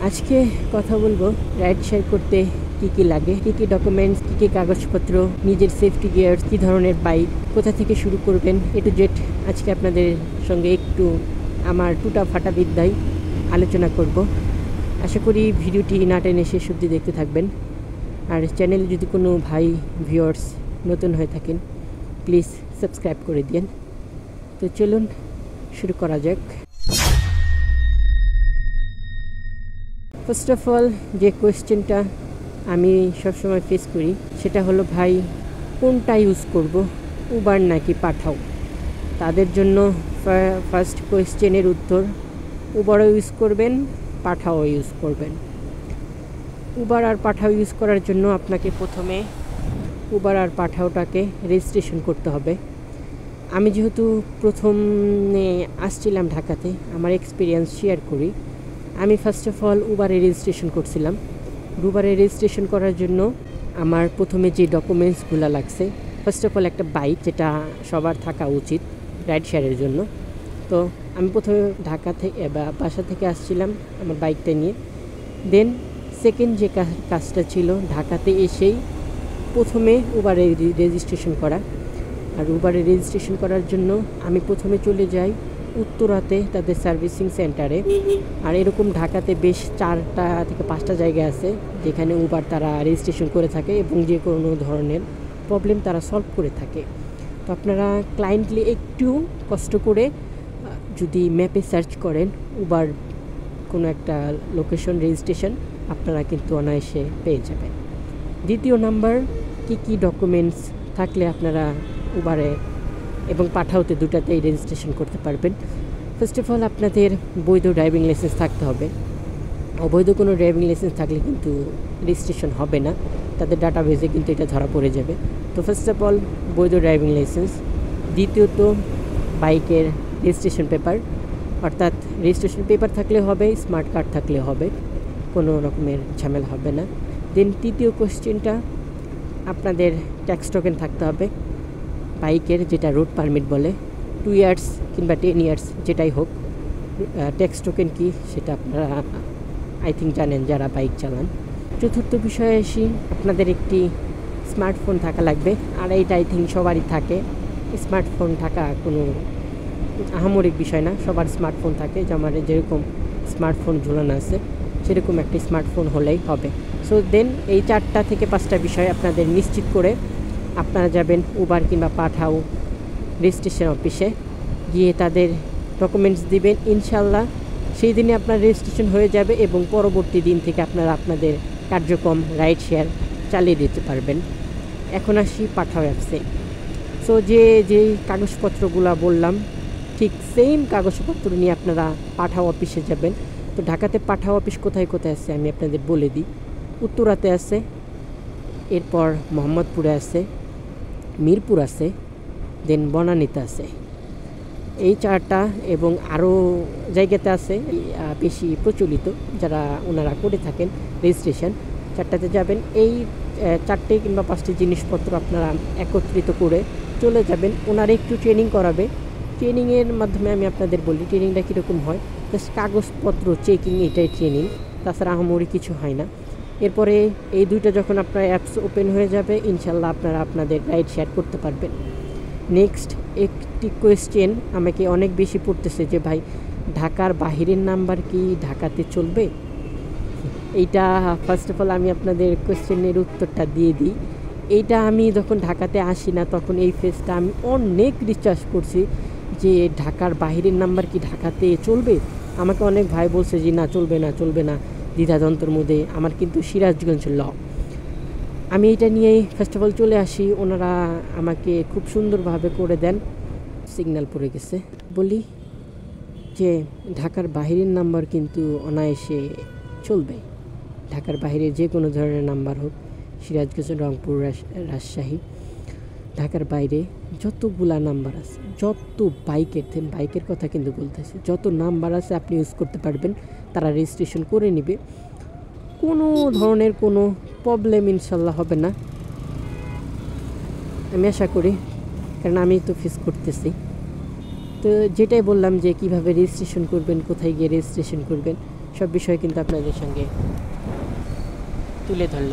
আজকে কথা বলবো রাইড শেয়ার করতে কি কি লাগে, কি কি ডকুমেন্টস, কি কি কাগজপত্র, নিজের সেফটি গিয়ার, কি ধরনের বাইক, কোথা থেকে শুরু করবেন, এ টু জেড আজকে আপনাদের সঙ্গে একটু আমার টুটা ফাটা বিদ্যায় আলোচনা করব। আশা করি ভিডিওটি না টেনে শেষ অবধি দেখতে থাকবেন। আর চ্যানেলে যদি কোনো ভাই ভিউয়ার্স নতুন হয়ে থাকেন প্লিজ সাবস্ক্রাইব করে দিন। তো চলুন শুরু করা যাক। ফার্স্ট অফ অল যে কোয়েশ্চেনটা আমি সবসময় ফেস করি সেটা হলো, ভাই কোনটা ইউজ করব, উবার নাকি পাঠাও? তাদের জন্য ফার্স্ট কোয়েশ্চেনের উত্তর, উবারও ইউজ করবেন, পাঠাও ইউজ করবেন। উবার আর পাঠাও ইউজ করার জন্য আপনাকে প্রথমে উবার আর পাঠাওটাকে রেজিস্ট্রেশন করতে হবে। আমি যেহেতু প্রথমে আসছিলাম ঢাকাতে, আমার এক্সপিরিয়েন্স শেয়ার করি। আমি ফার্স্ট অফ অল উবারে রেজিস্ট্রেশন করছিলাম। উবারে রেজিস্ট্রেশন করার জন্য আমার প্রথমে যে ডকুমেন্টসগুলো লাগছে, ফার্স্ট অফ অল একটা বাইক, যেটা সবার থাকা উচিত রাইড শেয়ারের জন্য। তো আমি প্রথমে ঢাকা থেকে বা বাসা থেকে আসছিলাম আমার বাইকটা নিয়ে। দেন সেকেন্ড যে কাজটা ছিল, ঢাকাতে এসেই প্রথমে উবারে রেজিস্ট্রেশন করা। আর উবারে রেজিস্ট্রেশন করার জন্য আমি প্রথমে চলে যাই উত্তরাতে তাদের সার্ভিসিং সেন্টারে। আর এরকম ঢাকাতে বেশ 4টা থেকে 5টা জায়গা আছে যেখানে উবার তারা রেজিস্ট্রেশন করে থাকে এবং যে কোনো ধরনের প্রবলেম তারা সলভ করে থাকে। তো আপনারা ক্লায়েন্টলি একটু কষ্ট করে যদি ম্যাপে সার্চ করেন উবার কোনো একটা লোকেশন রেজিস্ট্রেশন, আপনারা কিন্তু অনায়াসে পেয়ে যাবেন। দ্বিতীয় নাম্বার, কি ডকুমেন্টস থাকলে আপনারা উবারে এবং পাঠাওতে দুটাতেই রেজিস্ট্রেশন করতে পারবেন। ফার্স্ট অফ অল আপনাদের বৈধ ড্রাইভিং লাইসেন্স থাকতে হবে। অবৈধ কোনো ড্রাইভিং লাইসেন্স থাকলে কিন্তু রেজিস্ট্রেশন হবে না, তাদের ডাটাবেজে কিন্তু এটা ধরা পড়ে যাবে। তো ফার্স্ট অফ অল বৈধ ড্রাইভিং লাইসেন্স। দ্বিতীয়ত বাইকের রেজিস্ট্রেশন পেপার, অর্থাৎ রেজিস্ট্রেশন পেপার থাকলে হবে, স্মার্ট কার্ড থাকলে হবে, কোনো রকমের ঝামেলা হবে না। দেন তৃতীয় কোশ্চেনটা, আপনাদের ট্যাক্স টোকেন থাকতে হবে বাইকের, যেটা রোড পারমিট বলে, 2 ইয়ার্স কিংবা 10 ইয়ার্স যেটাই হোক। ট্যাক্স টোকেন কি সেটা আপনারা আই থিঙ্ক জানেন যারা বাইক চালান। চতুর্থ বিষয়ে আসি, আপনাদের একটি স্মার্টফোন থাকা লাগবে। আর এইটা আই থিঙ্ক সবারই থাকে। স্মার্টফোন থাকা কোনো আহামরিক বিষয় না, সবার স্মার্টফোন থাকে। আমার যেরকম স্মার্টফোন ঝুলানো আছে সেরকম একটি স্মার্টফোন হলেই হবে। সো দেন এই 4টা থেকে 5টা বিষয় আপনাদের নিশ্চিত করে আপনারা যাবেন উবার কিংবা পাঠাও রেজিস্ট্রেশন অফিসে, গিয়ে তাদের ডকুমেন্টস দিবেন। ইনশাল্লাহ সেই দিনে আপনার রেজিস্ট্রেশন হয়ে যাবে এবং পরবর্তী দিন থেকে আপনারা আপনাদের কার্যক্রম রাইড শেয়ার চালিয়ে দিতে পারবেন। এখন আসি পাঠাও অ্যাপসে। সো যেই কাগজপত্রগুলো বললাম ঠিক সেম কাগজপত্র নিয়ে আপনারা পাঠাও অফিসে যাবেন। তো ঢাকাতে পাঠাও অফিস কোথায় কোথায় আছে আমি আপনাদের বলে দিই। উত্তরাতে আছে, এরপর মোহাম্মদপুরে আছে, মিরপুর আছে, দেন বনানীতে আছে। এই 4টা এবং আরও জায়গাতে আছে বেশি প্রচলিত, যারা ওনারা করে থাকেন রেজিস্ট্রেশন। 4টাতে যাবেন। এই 4টে কিংবা 5টি জিনিসপত্র আপনারা একত্রিত করে চলে যাবেন। ওনারা একটু ট্রেনিং করাবে। ট্রেনিংয়ের মাধ্যমে আমি আপনাদের বলি ট্রেনিংটা কীরকম হয়। জাস্ট কাগজপত্র চেকিং, এটাই ট্রেনিং, তাছাড়া আহামরি কিছু হয় না। এরপরে এই 2টা যখন আপনার অ্যাপস ওপেন হয়ে যাবে, ইনশাল্লাহ আপনারা আপনাদের রাইড শেয়ার করতে পারবেন। নেক্সট একটি কোয়েশ্চেন আমাকে অনেক বেশি পড়তেছে যে, ভাই ঢাকার বাহিরের নাম্বার কি ঢাকাতে চলবে? এইটা ফার্স্ট অফ অল আমি আপনাদের কোয়েশ্চেনের উত্তরটা দিয়ে দিই। এইটা আমি যখন ঢাকাতে আসি না তখন এই ফেজটা আমি অনেক রিসার্চ করছি যে ঢাকার বাহিরের নাম্বার কি ঢাকাতে চলবে। আমাকে অনেক ভাই বলছে যে না চলবে না, দ্বিধাদ্বন্দ্বের মধ্যে। আমার কিন্তু সিরাজগঞ্জ ল। আমি এটা নিয়েই ফার্স্ট অফ অল চলে আসি, ওনারা আমাকে খুব সুন্দরভাবে করে দেন। সিগন্যাল পড়ে গেছে। বলি যে ঢাকার বাহিরের নাম্বার কিন্তু অনায়াসে চলবে। ঢাকার বাইরে যে কোনো ধরনের নাম্বার হোক, সিরাজগঞ্জ, রংপুর, রাজশাহী, ঢাকার বাইরে যতগুলা নাম্বার আছে, যত বাইকের কথা কিন্তু বলতেছে, যত নাম্বার আছে আপনি ইউজ করতে পারবেন। তারা রেজিস্ট্রেশন করে নেবে, কোনো ধরনের কোনো প্রবলেম ইনশাল্লাহ হবে না, আমি আশা করি, কারণ আমি তো ফেস করতেছি। তো যেটাই বললাম যে কিভাবে রেজিস্ট্রেশন করবেন, কোথায় গিয়ে রেজিস্ট্রেশন করবেন, সব বিষয় কিন্তু আপনাদের সঙ্গে তুলে ধরলাম।